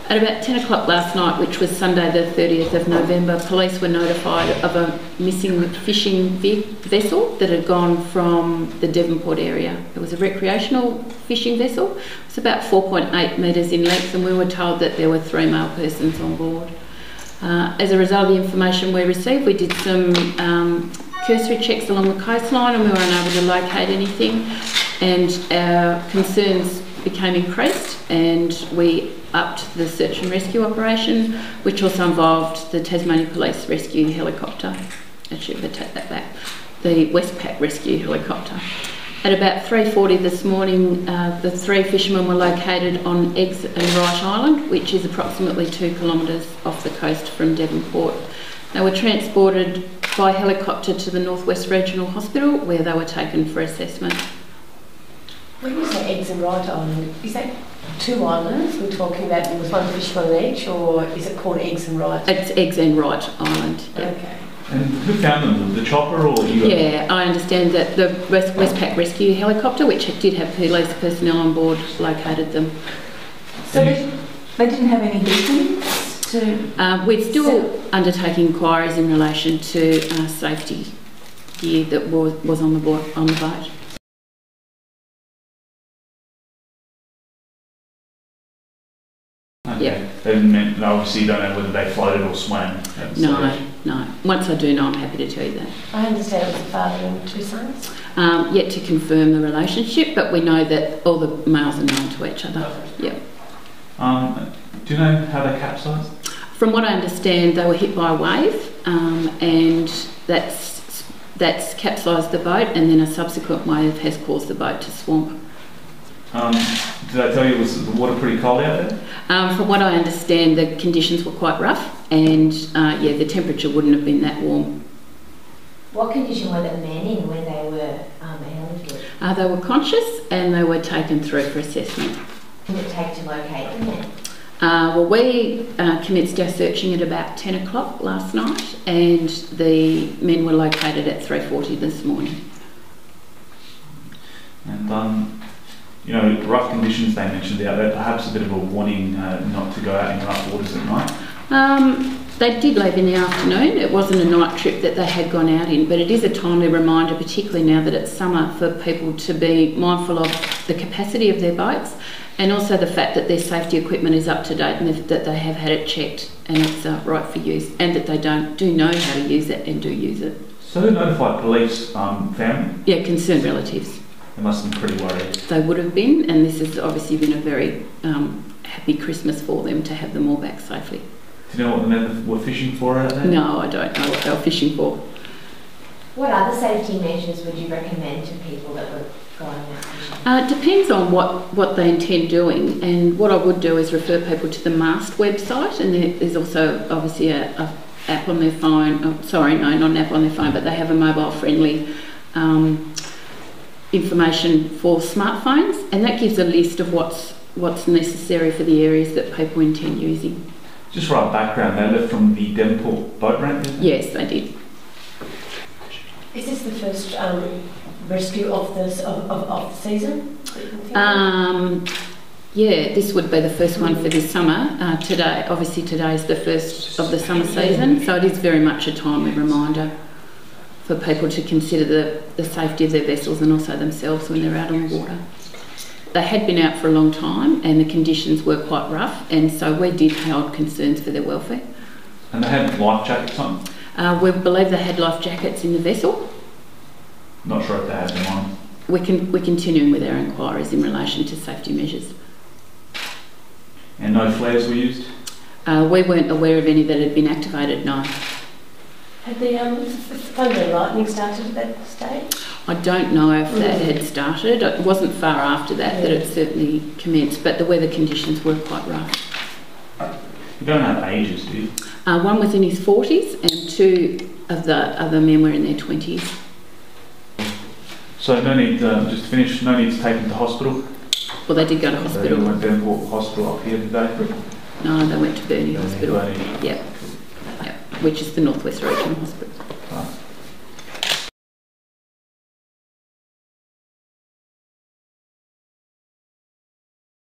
At about 10 o'clock last night, which was Sunday the 30th of November, police were notified of a missing fishing vessel that had gone from the Devonport area. It was a recreational fishing vessel. It was about 4.8 metres in length, and we were told that there were 3 male persons on board. As a result of the information we received, we did some cursory checks along the coastline, and we were unable to locate anything, and our concerns became increased, and we upped the search and rescue operation, which also involved the Tasmania Police Rescue Helicopter. Actually, if I take that back, the Westpac Rescue Helicopter. At about 3:40 this morning, the 3 fishermen were located on Egg and Wrights Island, which is approximately 2 kilometres off the coast from Devonport. They were transported by helicopter to the North West Regional Hospital, where they were taken for assessment. When you say Eggs and Wrights Island, is that 2 islands we're talking about, with 1 fish on each, or is it called Eggs and Wrights? It's Eggs and Wrights Island. Yeah. Okay. And who found them? The chopper, or you? Yeah, I understand that the Westpac Rescue Helicopter, which did have police personnel on board, located them. So they didn't have any victims to... We're still undertaking inquiries in relation to safety gear that was on the boat. Okay. Yep. They obviously you don't know whether they floated or swam. No. Once I do know, I'm happy to tell you that. I understand it was a father and 2 sons. Yet to confirm the relationship, but we know that all the males are known to each other. Yep. Do you know how they capsized? From what I understand, they were hit by a wave, and that's capsized the boat, and then a subsequent wave has caused the boat to swamp. Did I tell you, was the water pretty cold out there? From what I understand, the conditions were quite rough, and the temperature wouldn't have been that warm. What condition were the men in when they were handled? They were conscious, and they were taken through for assessment. What did it take to locate the men? We commenced our searching at about 10 o'clock last night, and the men were located at 3:40 this morning. And rough conditions they mentioned out there, perhaps a bit of a warning not to go out in rough waters at night? They did leave in the afternoon. It wasn't a night trip that they had gone out in, but it is a timely reminder, particularly now that it's summer, for people to be mindful of the capacity of their boats, and also the fact that their safety equipment is up to date, and that they have had it checked and it's right for use, and that they do know how to use it and do use it. So who notified police, family? Yeah, concerned relatives. They must have been pretty worried. They would have been, and this has obviously been a very happy Christmas for them to have them all back safely. Do you know what the men were fishing for out there? No, I don't know what they were fishing for. What other safety measures would you recommend to people that were going out fishing? It depends on what they intend doing, and what I would do is refer people to the MAST website, and there's also obviously a app on their phone. Not an app on their phone, but they have a mobile-friendly information for smartphones, and that gives a list of what's necessary for the areas that people intend using. Just for our background, they left from the Devonport boat ramp, didn't they? Yes, they did. Is this the first rescue of the season? This would be the first one for this summer. Today is the first of the summer season, so it is very much a timely reminder for people to consider the safety of their vessels and also themselves when they're out on the water. They had been out for a long time, and the conditions were quite rough, and so we did hold concerns for their welfare. And they had life jackets on? We believe they had life jackets in the vessel. Not sure if they had them on. We're continuing with our inquiries in relation to safety measures. And no flares were used? We weren't aware of any that had been activated, no. Had the thunder and lightning started at that stage? I don't know if that had started. It wasn't far after that it certainly commenced, but the weather conditions were quite rough. You don't have ages, do you? One was in his 40s, and 2 of the other men were in their 20s. So no need, just to finish, no need to take them to hospital? Well, they did go to hospital. They went to Devonport Hospital up here today? No, they went to Burnie Hospital. Burnie. Yep, which is the North West Regional Hospital.